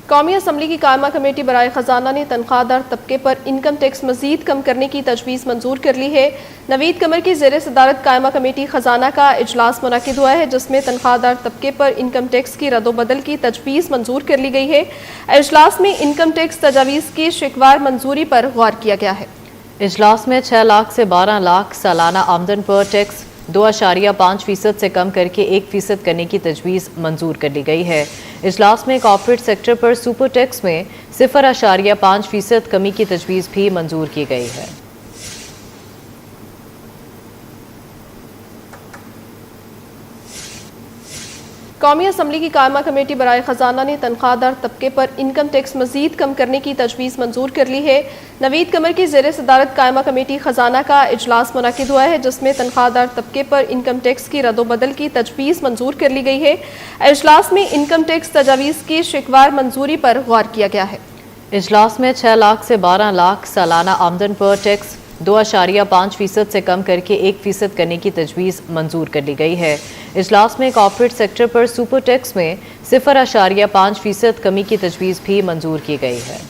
कौमी असम्बली की कायमा कमेटी बराए खजाना ने तनख्वाहदार तबके पर इनकम टैक्स मजीद कम करने की तजवीज़ मंजूर कर ली है। नवीद कमर की ज़ेर सदारत कायमा कमेटी खजाना का इजलास मुनक़िद हुआ है, जिसमें तनख्वाहदार तबके पर इनकम टैक्स की रद्दोबदल की तजवीज़ मंजूर कर ली गई है। इजलास में इनकम टैक्स तजावीज़ की शिकवार मंजूरी पर गौर किया गया है। इजलास में 6 लाख से 12 लाख सालाना आमदन पर टैक्स 2.5% से कम करके 1% करने की तजवीज़ मंजूर कर ली गई है। इजलास में कॉर्पोरेट सेक्टर पर सुपर टैक्स में 0.5% कमी की तजवीज़ भी मंजूर की गई है। कौमी असम्बली की कायमा कमेटी बराए खजाना ने तनख्वाहदार तबके पर इनकम टैक्स मजीद कम करने की तजवीज़ मंजूर कर ली है। नवीद कमर की ज़ेर सदारत कायमा कमेटी खजाना का इजलास मुनक़िद हुआ है, जिसमें तनख्वाहदार तबके पर इनकम टैक्स की रद्दोबदल की तजवीज़ मंजूर कर ली गई है। इजलास में इनकम टैक्स तजावीज़ की शिकवार मंजूरी पर गौर किया गया है। इजलास में 6 लाख से 12 लाख सालाना आमदन पर टैक्स 2.5% से कम करके 1% करने की तजवीज़ मंजूर कर ली गई है। इजलास में कॉर्पोरेट सेक्टर पर सुपर टैक्स में 0.5% कमी की तजवीज़ भी मंजूर की गई है।